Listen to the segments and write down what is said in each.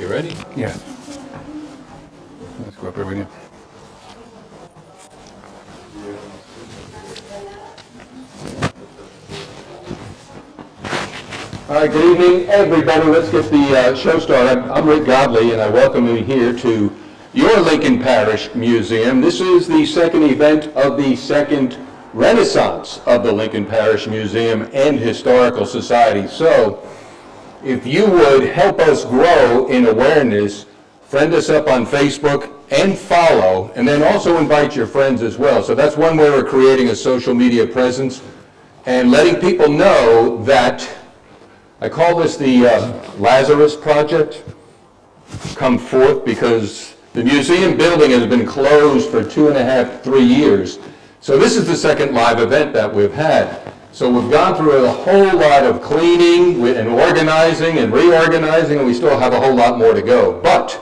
You ready? Yeah. Let's go up there with you. All right, good evening, everybody. Let's get the show started. I'm Rick Godey, and I welcome you here to your Lincon Parish Museum. This is the second event of the second Renaissance of the Lincon Parish Museum and Historical Society. So, if you would help us grow in awareness, friend us up on Facebook and follow, and then also invite your friends as well. So that's one way we're creating a social media presence and letting people know that I call this the Lazarus Project, come forth, because the museum building has been closed for 2.5, 3 years. So this is the second live event that we've had. So we've gone through a whole lot of cleaning and organizing and reorganizing, and we still have a whole lot more to go. But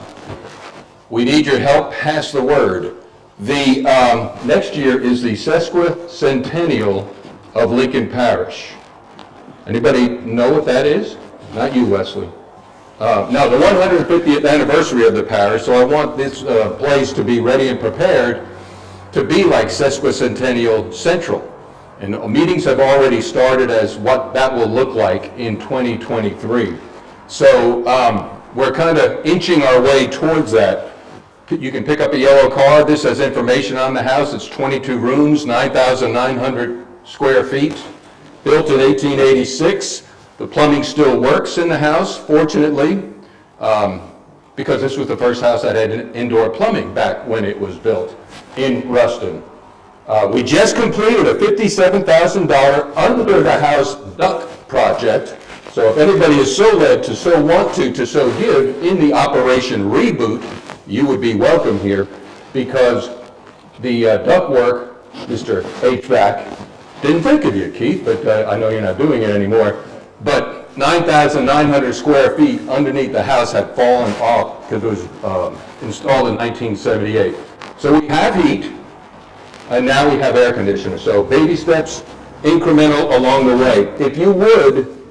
we need your help. Pass the word. The next year is the sesquicentennial of Lincon Parish. Anybody know what that is? Not you, Wesley. No, the 150th anniversary of the parish, so I want this place to be ready and prepared to be like Sesquicentennial Central. And meetings have already started as what that will look like in 2023. So we're kind of inching our way towards that. You can pick up a yellow card. This has information on the house. It's 22 rooms, 9,900 square feet. Built in 1886. The plumbing still works in the house, fortunately, because this was the first house that had indoor plumbing back when it was built in Ruston. We just completed a $57,000 under the house duct project. So if anybody is so led to so want to so give in the Operation Reboot, you would be welcome here, because the duct work, Mr. HVAC, didn't think of you, Keith, but I know you're not doing it anymore. But 9,900 square feet underneath the house had fallen off because it was installed in 1978. So we have heat, and now we have air conditioners. So baby steps, incremental along the way. If you would,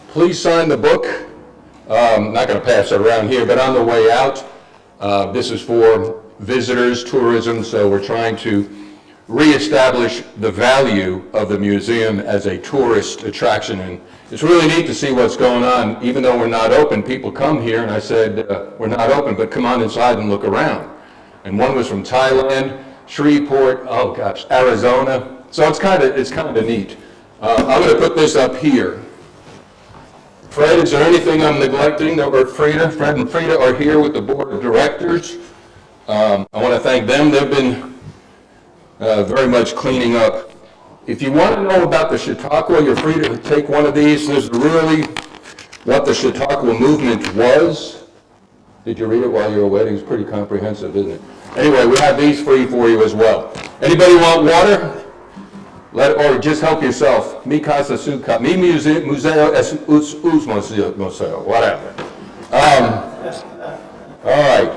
please sign the book. I'm not going to pass it around here, but on the way out, this is for visitors, tourism, so we're trying to reestablish the value of the museum as a tourist attraction. And it's really neat to see what's going on. Even though we're not open, people come here, and I said, we're not open, but come on inside and look around. And one was from Thailand, Shreveport, oh gosh, Arizona. So it's kind of neat. I'm going to put this up here. Fred, is there anything I'm neglecting? Or Frida? Fred and Frida are here with the board of directors. I want to thank them. They've been very much cleaning up. If you want to know about the Chautauqua, you're free to take one of these. This is really what the Chautauqua movement was. Did you read it while you were away? It's pretty comprehensive, isn't it? Anyway, we have these free for you as well. Anybody want water? Or just help yourself. Mi casa su casa. Mi museo es us museo. Whatever. All right.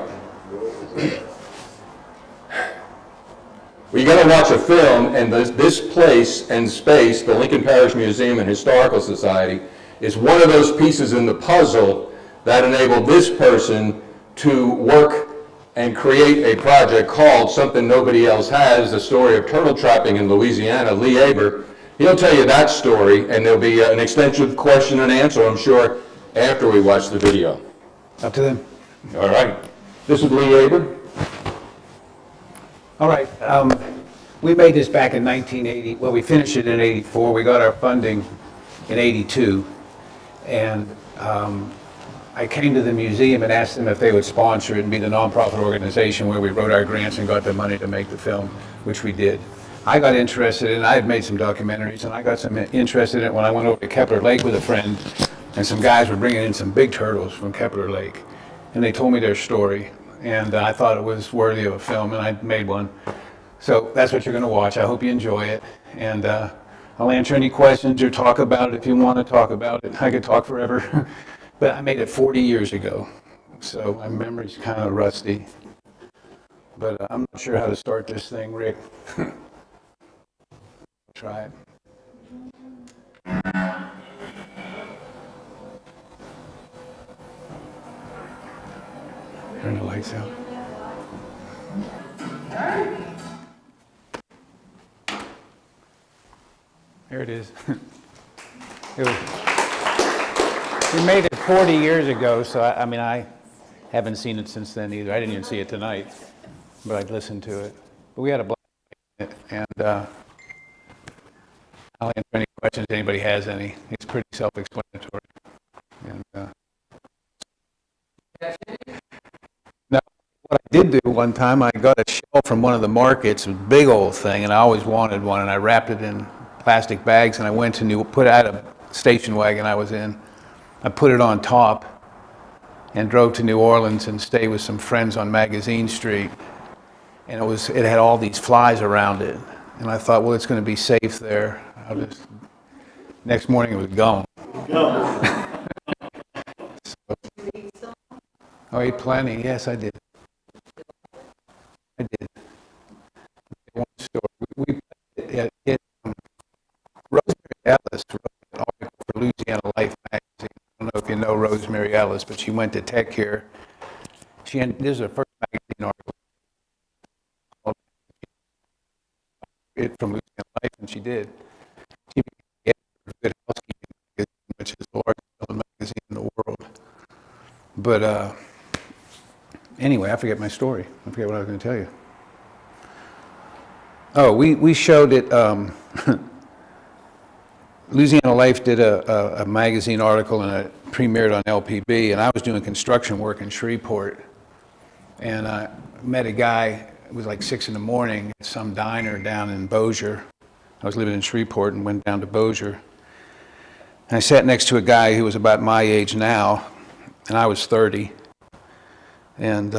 We're going to watch a film, and this place and space, the Lincon Parish Museum and Historical Society, is one of those pieces in the puzzle that enabled this person to work and create a project called Something Nobody Else Has, the story of turtle trapping in Louisiana. Lee Aber, he'll tell you that story, and there'll be an extensive question and answer, I'm sure, after we watch the video. Up to them. All right. This is Lee Aber. All right. We made this back in 1980. Well, we finished it in 84. We got our funding in 82. And I came to the museum and asked them if they would sponsor it and be the nonprofit organization where we wrote our grants and got the money to make the film, which we did. I got interested in it. I had made some documentaries, and I got some interested in it when I went over to Kepler Lake with a friend, and some guys were bringing in some big turtles from Kepler Lake. And they told me their story. And I thought it was worthy of a film, and I made one. So that's what you're going to watch. I hope you enjoy it. And I'll answer any questions or talk about it if you want to talk about it. I could talk forever. But I made it 40 years ago, so my memory's kind of rusty. But I'm not sure how to start this thing, Rick. Try it. Turn the lights out. There it is. We made it 40 years ago, so I mean, I haven't seen it since then either. I didn't even see it tonight, but I'd listened to it. But we had a blast, and I'll answer any questions anybody has any. It's pretty self-explanatory. And now, what I did do one time, I got a shell from one of the markets, a big old thing, and I always wanted one, and I wrapped it in plastic bags, and I went to put out a station wagon I was in. I put it on top and drove to New Orleans and stayed with some friends on Magazine Street. And it had all these flies around it. And I thought, well, it's going to be safe there. Next morning it was gone. So, I ate plenty. Yes, I did. I did. One story. Rosemary Ellis wrote an article for Louisiana Life magazine. I don't know if you know Rosemary Ellis, but she went to Tech here. This is her first magazine article called from Louisiana Life, and she did. She became the editor of Good Housekeeping magazine, which is the largest selling magazine in the world. But anyway, I forget my story. I forget what I was going to tell you. Oh, we showed it. Louisiana Life did a magazine article and it premiered on LPB, and I was doing construction work in Shreveport. And I met a guy, it was like 6 in the morning, at some diner down in Bossier. I was living in Shreveport and went down to Bossier. And I sat next to a guy who was about my age now, and I was 30. And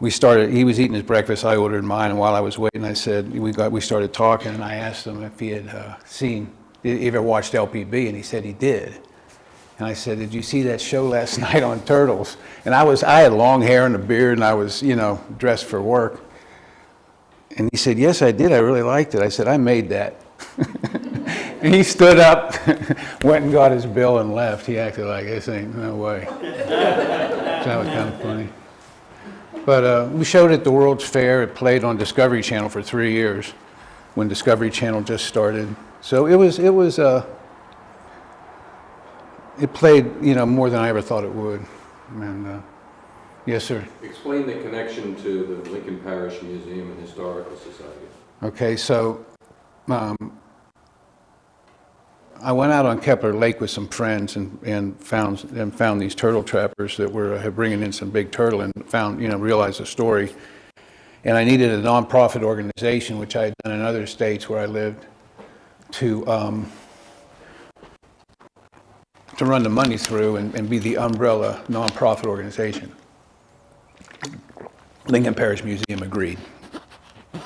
he was eating his breakfast, I ordered mine, and while I was waiting, I said, we started talking, and I asked him if he had did he ever watched LPB, and he said he did. And I said, did you see that show last night on turtles? And I had long hair and a beard, and I was, dressed for work. And he said, yes, I did, I really liked it. I said, I made that. And he stood up, went and got his bill and left. He acted like, this ain't no way. So that was kind of funny. But we showed it at the World's Fair. It played on Discovery Channel for 3 years when Discovery Channel just started. So it played, more than I ever thought it would. And yes, sir. Explain the connection to the Lincon Parish Museum and Historical Society. Okay, so I went out on Kepler Lake with some friends and found these turtle trappers that were bringing in some big turtle, and realized the story. And I needed a nonprofit organization, which I had done in other states where I lived, to run the money through and be the umbrella nonprofit organization. Lincon Parish Museum agreed.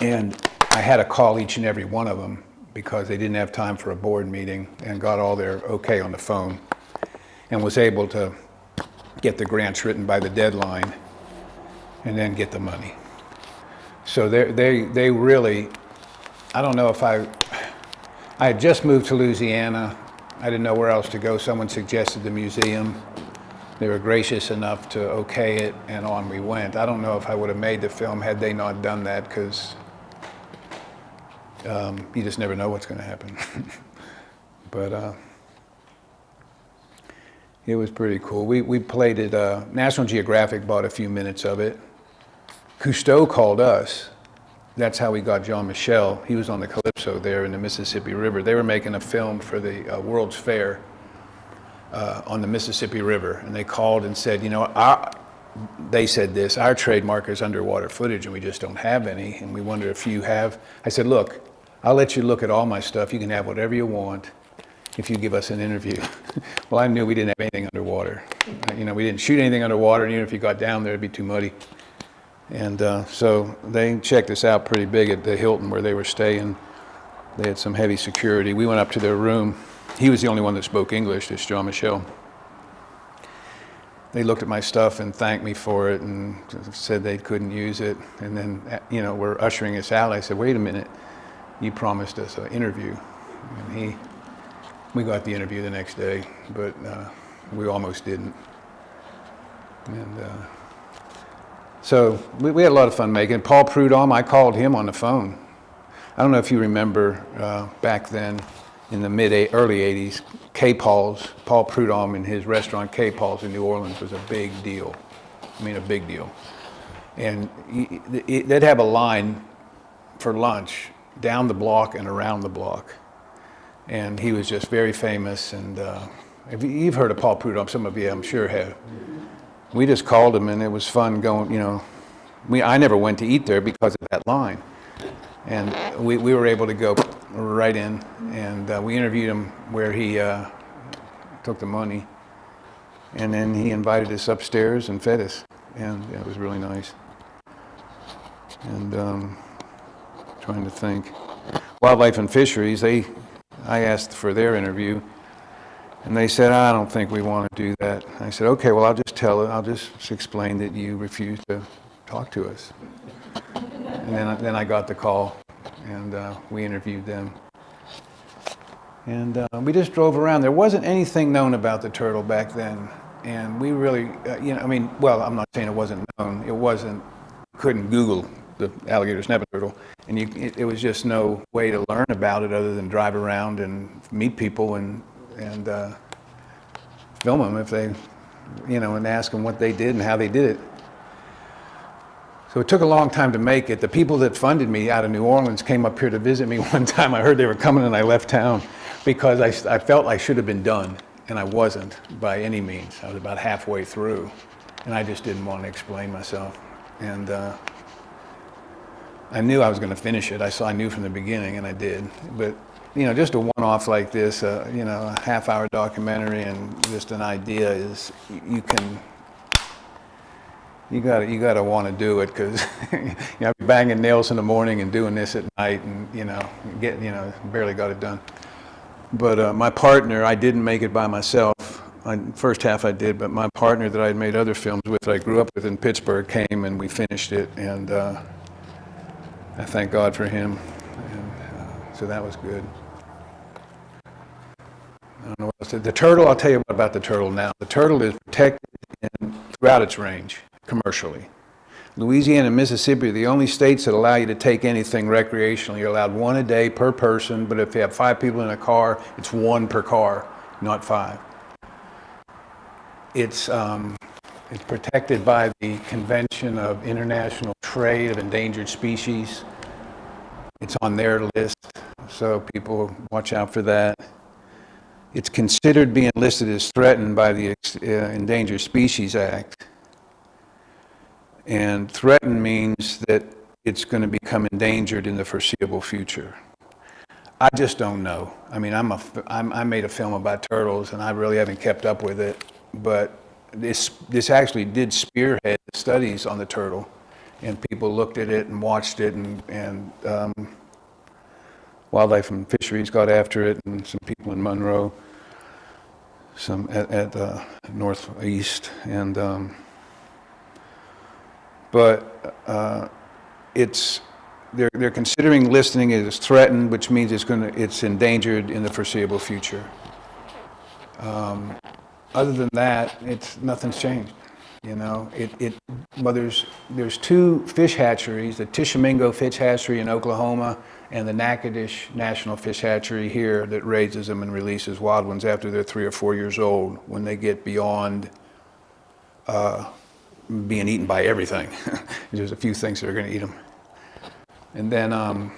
And I had to call each and every one of them because they didn't have time for a board meeting, and got all their okay on the phone, and was able to get the grants written by the deadline and then get the money. So they really, I don't know if I had just moved to Louisiana. I didn't know where else to go. Someone suggested the museum. They were gracious enough to okay it, and on we went. I don't know if I would have made the film had they not done that, because you just never know what's going to happen. But it was pretty cool. We played it. National Geographic bought a few minutes of it. Cousteau called us. That's how we got Jean-Michel. He was on the Calypso there in the Mississippi River. They were making a film for the World's Fair on the Mississippi River. And they called and said, they said this, our trademark is underwater footage and we just don't have any. And we wonder if you have. I said, look, I'll let you look at all my stuff. You can have whatever you want if you give us an interview. Well, I knew we didn't have anything underwater. We didn't shoot anything underwater, and even if you got down there, it'd be too muddy. And so they checked us out pretty big at the Hilton where they were staying. They had some heavy security. We went up to their room. He was the only one that spoke English, this Jean-Michel. They looked at my stuff and thanked me for it and said they couldn't use it. And then, we're ushering us out. I said, wait a minute, you promised us an interview. And we got the interview the next day, but we almost didn't. And so we had a lot of fun making it. Paul Prudhomme, I called him on the phone. I don't know if you remember back then in the early 80s, Paul Prudhomme and his restaurant K. Paul's in New Orleans was a big deal. I mean, a big deal. And they'd have a line for lunch down the block and around the block. And he was just very famous. And you've heard of Paul Prudhomme, some of you I'm sure have. We just called him, and it was fun going, you know. I never went to eat there because of that line. And we were able to go right in, and we interviewed him where he took the money. And then he invited us upstairs and fed us, and it was really nice. And trying to think. Wildlife and Fisheries, I asked for their interview, and they said, I don't think we want to do that. I said, okay, well, I'll just explain that you refuse to talk to us. And then I got the call, and we interviewed them. And we just drove around. There wasn't anything known about the turtle back then. And we really, well, I'm not saying it wasn't known. Couldn't Google the alligator snapper turtle. And it was just no way to learn about it other than drive around and meet people and film them if they, and ask them what they did and how they did it. So it took a long time to make it. The people that funded me out of New Orleans came up here to visit me one time. I heard they were coming and I left town because I felt I should have been done, and I wasn't by any means. I was about halfway through, and I just didn't want to explain myself. And I knew I was going to finish it. I knew from the beginning, and I did. But just a one-off like this, a half-hour documentary and just an idea is you gotta want to do it, because I'd be banging nails in the morning and doing this at night, and barely got it done. But my partner, I didn't make it by myself. First half I did, but my partner that I had made other films with, that I grew up with in Pittsburgh, came and we finished it, and I thank God for him, and so that was good. I don't know what else. The turtle, I'll tell you about the turtle now. The turtle is protected throughout its range, commercially. Louisiana and Mississippi are the only states that allow you to take anything recreationally. You're allowed one a day per person, but if you have 5 people in a car, it's 1 per car, not 5. It's protected by the Convention of International Trade of Endangered Species. It's on their list, so people watch out for that. It's considered being listed as threatened by the Endangered Species Act. And threatened means that it's going to become endangered in the foreseeable future. I just don't know. I mean, I made a film about turtles, and I really haven't kept up with it. But this actually did spearhead the studies on the turtle, and people looked at it and watched it, and Wildlife and Fisheries got after it, and some people in Monroe, some at Northeast, and but they're considering listing it as threatened, which means it's endangered in the foreseeable future. Other than that, nothing's changed. Well, there's 2 fish hatcheries, the Tishomingo Fish Hatchery in Oklahoma and the Natchitoches National Fish Hatchery here, that raises them and releases wild ones after they're 3 or 4 years old, when they get beyond being eaten by everything. There's a few things that are going to eat them. And then,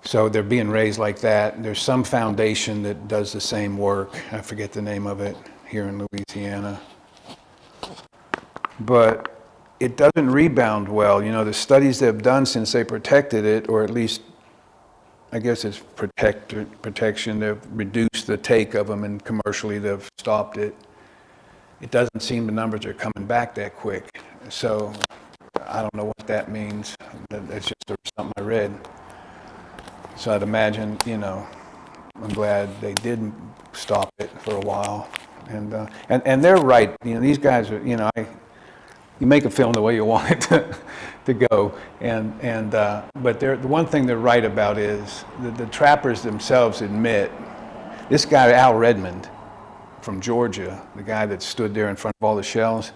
so they're being raised like that. There's some foundation that does the same work. I forget the name of it, here in Louisiana. But it doesn't rebound well. The studies they've done since they protected it, or at least, I guess it's protection, they've reduced the take of them, and commercially they've stopped it. It doesn't seem the numbers are coming back that quick. So I don't know what that means. That's just something I read. So I'd imagine, I'm glad they did stop it for a while. And they're right. These guys are, you make a film the way you want it to go. But the one thing they're right about is that the trappers themselves admit, this guy, Al Redmond, from Georgia, the guy that stood there in front of all the shells.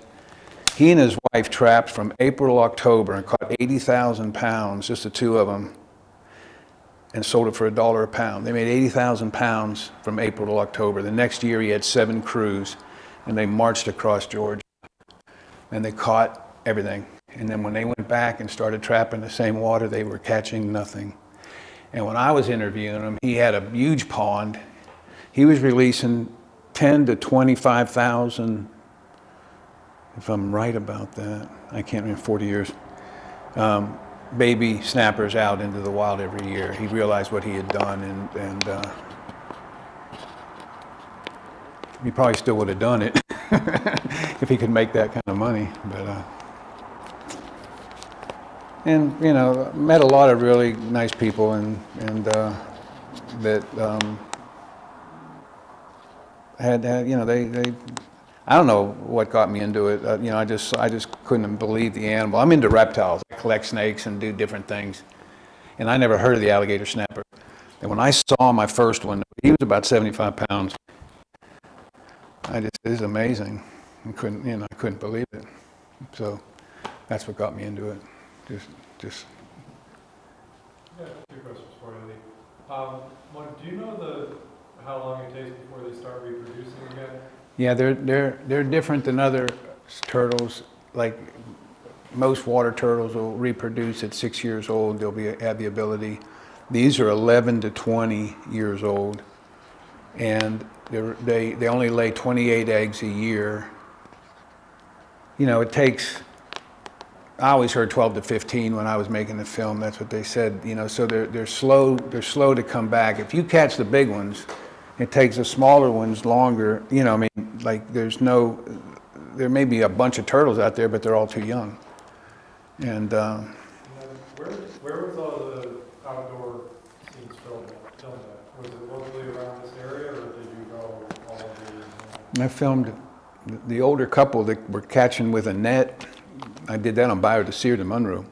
He and his wife trapped from April to October and caught 80,000 pounds, just the two of them, and sold it for $1 a pound. They made 80,000 pounds from April to October. The next year he had 7 crews, and they marched across Georgia, and they caught everything. And then when they went back and started trapping the same water, they were catching nothing. And when I was interviewing him, he had a huge pond. He was releasing 10 to 25,000, if I'm right about that, I can't remember, 40 years, baby snappers out into the wild every year. He realized what he had done, and he probably still would have done it if he could make that kind of money. But and you know, met a lot of really nice people, and that had you know, they I don't know what got me into it. You know, I just couldn't believe the animal. I'm into reptiles. I collect snakes and do different things. And I never heard of the alligator snapper. And when I saw my first one, he was about 75 pounds. It is amazing. I couldn't believe it. So that's what got me into it. Just. Yeah, 2 questions for you, Lee. One, do you know how long it takes before they start reproducing again? Yeah, they're different than other turtles. Like most water turtles will reproduce at 6 years old. They'll have the ability. These are 11 to 20 years old, and they only lay 28 eggs a year. You know, it takes. I always heard 12 to 15 when I was making the film. That's what they said. You know, so they're slow. They're slow to come back. If you catch the big ones, it takes the smaller ones longer. You know, I mean, like there may be a bunch of turtles out there, but they're all too young. And where was all the outdoor scenes filmed at? Was it locally around this area, or did you go all over? I filmed the older couple that were catching with a net. I did that on Bayou de Sears in Monroe.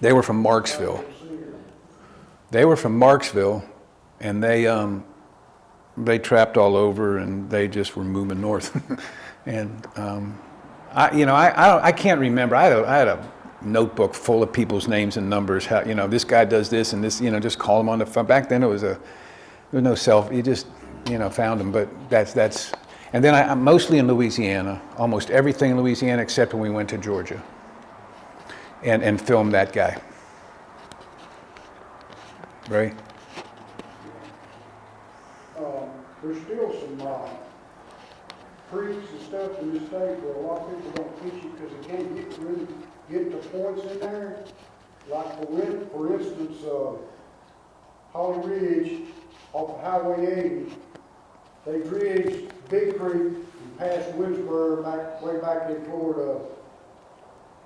They were from Marksville. And they trapped all over, and they just were moving north. And I can't remember. I had a notebook full of people's names and numbers. How, you know, this guy does this and this. You know, just call them on the phone. Back then there was no cell. You just found them. But that's. And then I'm mostly in Louisiana. Almost everything in Louisiana except when we went to Georgia. And filmed that guy. Right. There's still some creeks and stuff in the state where a lot of people don't fish it because they can't get the points in there. Like for instance, Holly Ridge off of Highway 80, they dredged Big Creek and past Winsboro way back in Florida,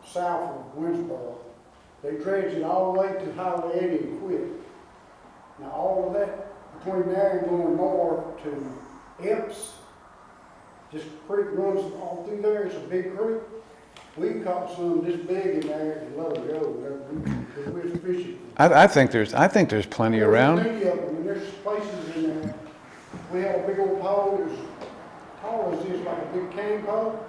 south of Winsboro. They dredged it all the way to Highway 80 and quit. Now all of that between there and going north to Epps, just creek runs all through there. It's a big creek. We caught some this big in there and let them go because we was fishing. I think there's plenty around. There's plenty of them, and there's places in there. We had a big old pole that was tall as this, like a big cane pole.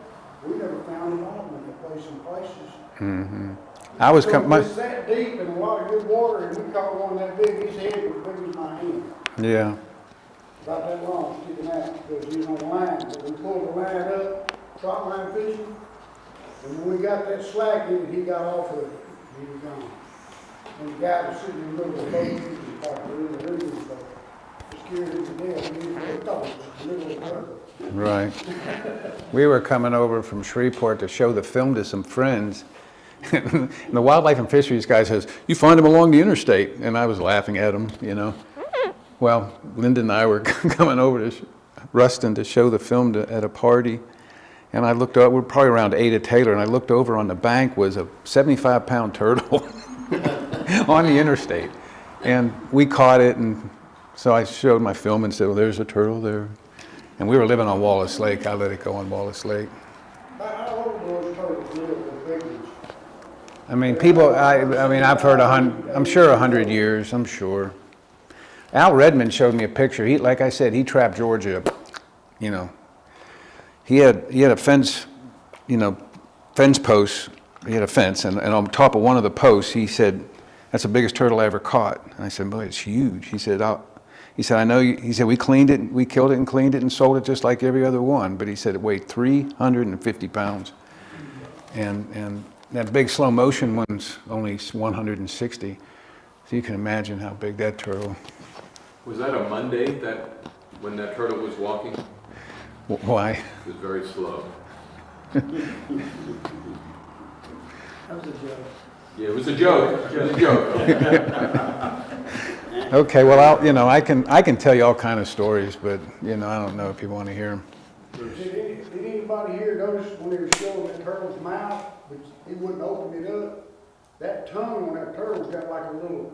We never found them all in the place in places. Mm-hmm. It's that deep and a lot of good water, and we caught one that big. His head was big as my hand. Yeah. About that long, sticking out, because he was on the line. But we pulled the line up, trot line fishing, and when we got that slack in, he got off of it. He was gone. And the guy was sitting in the middle of the boat, he was like, in the river, so scared him to death. He thought it was the middle of the river. Right. We were coming over from Shreveport to show the film to some friends. And the wildlife and fisheries guy says, "You find them along the interstate." And I was laughing at him, Well, Linda and I were coming over to Ruston to show the film at a party. And I looked up, we're probably around Ada Taylor, and I looked over on the bank was a 75-pound turtle on the interstate. And we caught it, and so I showed my film and said, "Well, there's a turtle there." And we were living on Wallace Lake. I let it go on Wallace Lake. How old were those turtles live, the big ones? I mean, people, I've heard I'm sure 100 years, I'm sure. Al Redmond showed me a picture. Like I said, he trapped Georgia you know, he had a fence, fence post. He had a fence, and on top of one of the posts, he said, "That's the biggest turtle I ever caught." And I said, "Boy, it's huge." He said, I know you, he said, we killed it and cleaned it and sold it just like every other one. But he said it weighed 350 pounds. And that big slow motion one's only 160. So you can imagine how big that turtle. Was that a Monday when that turtle was walking? Why? It was very slow. That was a joke. Yeah, it was a joke. It was a joke. Okay, well, I can tell you all kind of stories, but, I don't know if you want to hear them. Did anybody here notice when they were showing that turtle's mouth, but he wouldn't open it up? That tongue on that turtle's got like a little,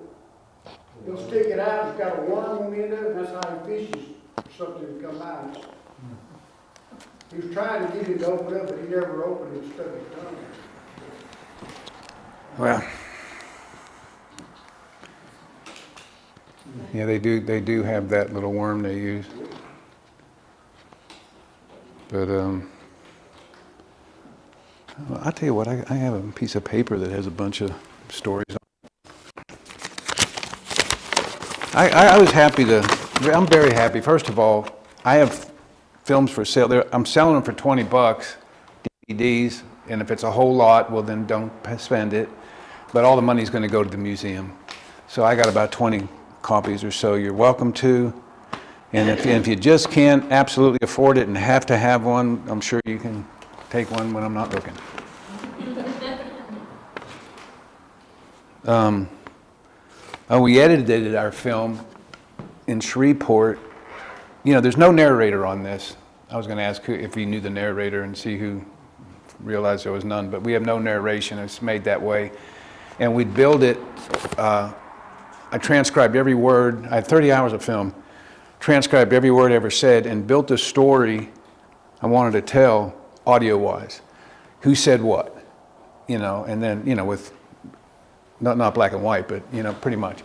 he'll stick it out, it's got a worm on the end of it, and that's how he fishes for something to come out. He was trying to get it to open up, but he never opened it, stuck his tongue. Well, yeah, they do have that little worm they use. But I'll tell you what, I have a piece of paper that has a bunch of stories on it. I was I'm very happy. First of all, I have films for sale. I'm selling them for $20, DVDs, and if it's a whole lot, well then don't spend it. But all the money's going to go to the museum. So I got about 20 copies or so. You're welcome to. And if you just can't absolutely afford it and have to have one, I'm sure you can take one when I'm not looking. We edited our film in Shreveport. There's no narrator on this. I was going to ask if you knew the narrator and see who realized there was none, but we have no narration. It's made that way. And we'd build it. I transcribed every word. I had 30 hours of film. Transcribed every word ever said and built a story I wanted to tell audio-wise. Who said what? And then, with not black and white, but, pretty much.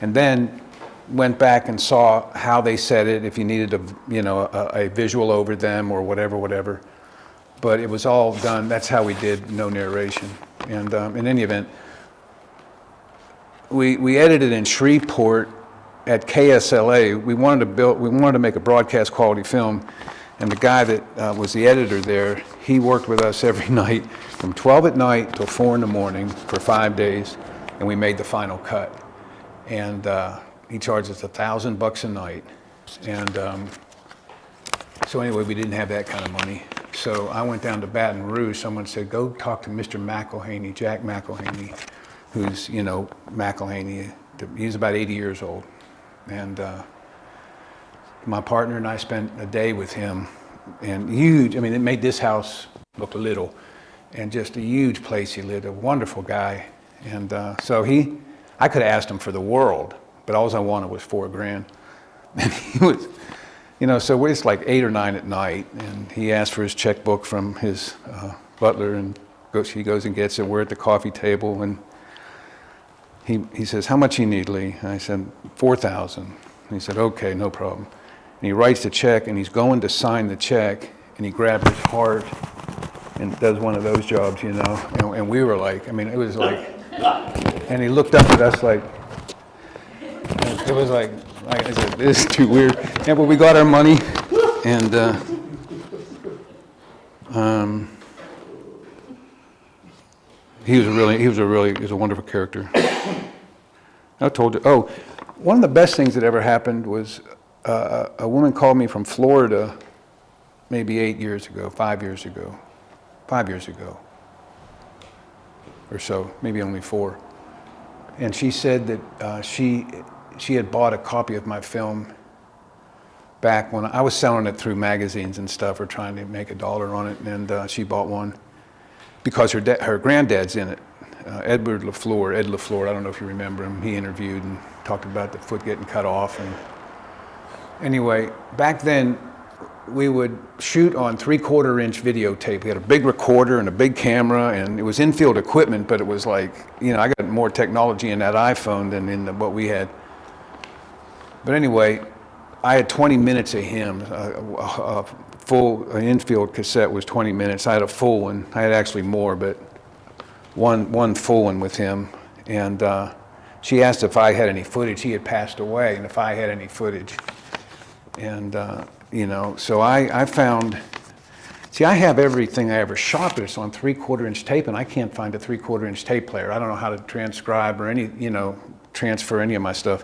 And then went back and saw how they said it, if you needed a visual over them or whatever. But it was all done. That's how we did no narration. And in any event, we edited in Shreveport at KSLA. We wanted to make a broadcast quality film, and the guy that was the editor there, he worked with us every night from 12 at night till 4 in the morning for 5 days, and we made the final cut. And he charged us $1,000 a night. And so anyway, we didn't have that kind of money. So I went down to Baton Rouge. Someone said, go talk to Mr. McElhaney, Jack McElhaney, who's, McElhaney. He's about 80 years old. And my partner and I spent a day with him, and huge, it made this house look little, and just a huge place he lived, a wonderful guy. And so I could have asked him for the world, but all I wanted was $4,000. And he was, so it's like 8 or 9 at night, and he asked for his checkbook from his butler, and he goes and gets it. We're at the coffee table, and he says, how much you need, Lee? And I said, $4,000. And he said, okay, no problem. And he writes the check, and he's going to sign the check, and he grabs his heart and does one of those jobs, and we were like, it was like, and he looked up at us like, it was like I said, this is too weird. Yeah, but we got our money, and he was a wonderful character. I told you. Oh, one of the best things that ever happened was a woman called me from Florida, maybe 5 years ago, or so, maybe only 4. And she said that she had bought a copy of my film back when I was selling it through magazines and stuff, or trying to make $1 on it, and she bought one because her granddad's in it, Ed LaFleur. I don't know if you remember him. He interviewed and talked about the foot getting cut off. And anyway, back then we would shoot on 3/4-inch videotape. We had a big recorder and a big camera, and it was infield equipment, but it was like, I got more technology in that iPhone than in what we had. But anyway, I had 20 minutes of him. A full infield cassette was 20 minutes. I had a full one. I had actually more, but one full one with him. And she asked if I had any footage. He had passed away, and if I had any footage. And, you know, so I found, see, I have everything I ever shot, but it's on 3/4 inch tape, and I can't find a 3/4 inch tape player. I don't know how to transcribe or any, you know, transfer any of my stuff.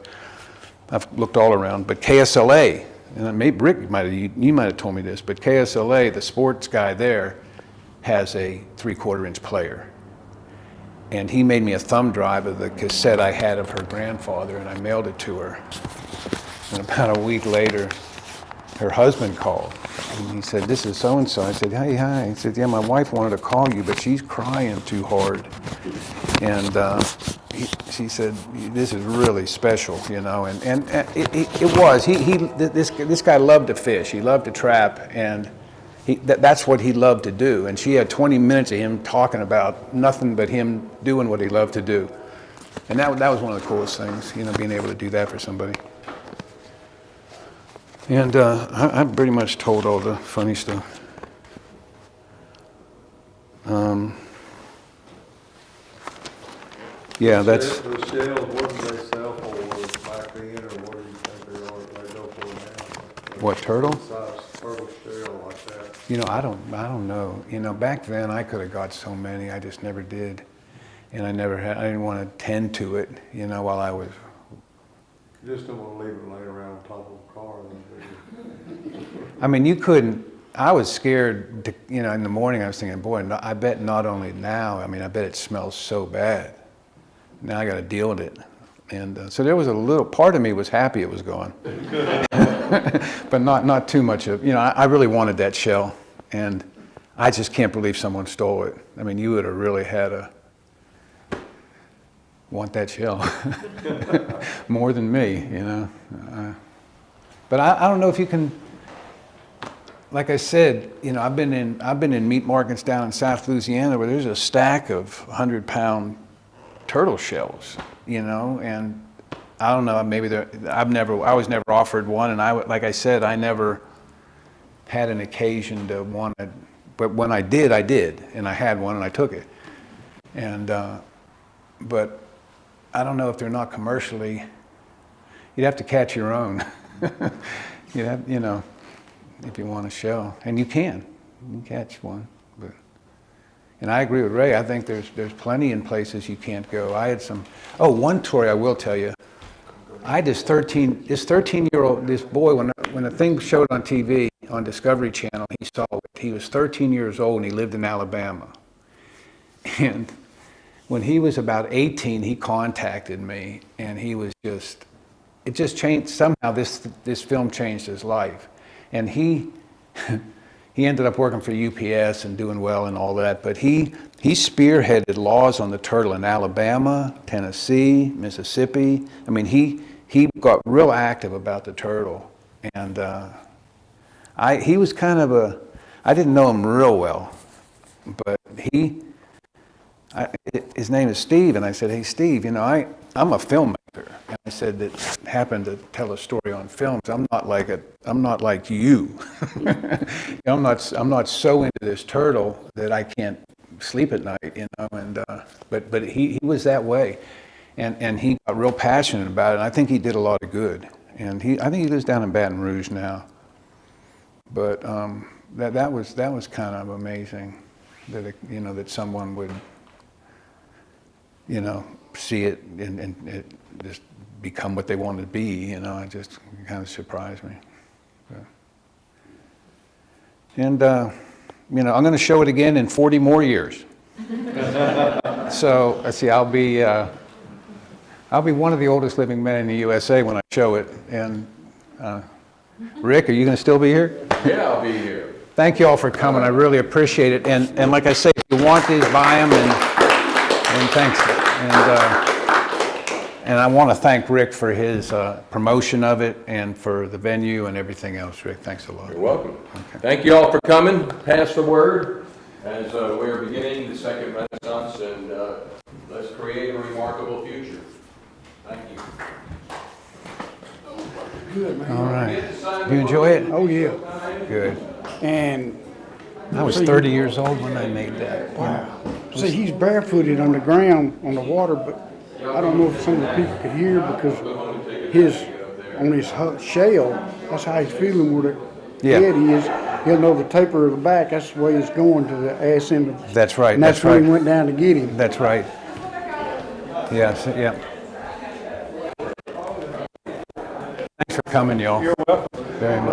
I've looked all around, but KSLA, and maybe Rick you might have told me this, but KSLA, the sports guy there, has a 3/4 inch player. And he made me a thumb drive of the cassette I had of her grandfather, and I mailed it to her. And about a week later, her husband called, and he said, "This is so-and-so." I said, "Hey, hi." He said, "Yeah, my wife wanted to call you, but she's crying too hard." And she said, "This is really special, you know." And it was. This guy loved to fish. He loved to trap, and that's what he loved to do. And she had 20 minutes of him talking about nothing but him doing what he loved to do. And that was one of the coolest things, you know, being able to do that for somebody. And I pretty much told all the funny stuff. Yeah, that's. The shells, what did they sell for back then, or what do you think they go for now? What, turtle? Size turtle shell like that. You know, I don't know. You know, back then I could have got so many, I just never did. And I didn't want to tend to it, you know, while I was. You just don't want to leave it laying around on top of a car. I mean, you couldn't, I was scared, to, you know, in the morning I was thinking, boy, no, I bet not only now, I mean, I bet it smells so bad. Now I got to deal with it. And so there was a little, part of me was happy it was gone. But not too much of, you know, I really wanted that shell. And I just can't believe someone stole it. I mean, you would have really had to want that shell. More than me, you know. But I don't know if you can, like I said, you know, I've been in meat markets down in South Louisiana where there's a stack of 100-pound turtle shells, you know, and I don't know, maybe I was never offered one, and like I said, I never had an occasion to want it, but when I did, and I had one and I took it. And, but I don't know if they're not commercially, you'd have to catch your own. You'd have, you know, if you want a shell, and you can catch one. But, and I agree with Ray. I think there's plenty in places you can't go. I had one story I will tell you. I had this 13-year-old, this boy, when the thing showed on TV on Discovery Channel, he saw it. He was 13 years old and he lived in Alabama. And when he was about 18, he contacted me, and he was just, it just changed, somehow this film changed his life. And he ended up working for UPS and doing well and all that, but he spearheaded laws on the turtle in Alabama, Tennessee, Mississippi. I mean, he got real active about the turtle. And he was kind of I didn't know him real well, but his name is Steve, and I said, "Hey, Steve, you know, I'm a filmmaker." And I said that happened to tell a story on films. I'm not like you. You know, I'm not so into this turtle that I can't sleep at night, you know. And but he was that way, and he got real passionate about it. And I think he did a lot of good. And I think he lives down in Baton Rouge now. But that was kind of amazing that you know, that someone would, you know, see it and it just become what they wanted to be, you know. It just kind of surprised me. And, you know, I'm going to show it again in 40 more years. So, let's see, I'll be one of the oldest living men in the USA when I show it. And, Rick, are you going to still be here? Yeah, I'll be here. Thank you all for coming. I really appreciate it. And like I say, if you want these, buy them, and thanks. And I want to thank Rick for his promotion of it and for the venue and everything else. Rick, thanks a lot. You're welcome. Okay. Thank you all for coming. Pass the word as we are beginning the second Renaissance, and let's create a remarkable future. Thank you. good, man. All right. You enjoy it? Oh, yeah. Good. And, I was 30 years old when I made that. wow. See, he's barefooted on the ground, on the water, but I don't know if some of the people could hear because on his shell, that's how he's feeling where the Yeah. head is. He'll know the taper of the back, that's the way it's going to the ass end of the. That's right. And that's where he went down to get him. That's right. Yes, yeah. Thanks for coming, y'all. You're welcome. Very much.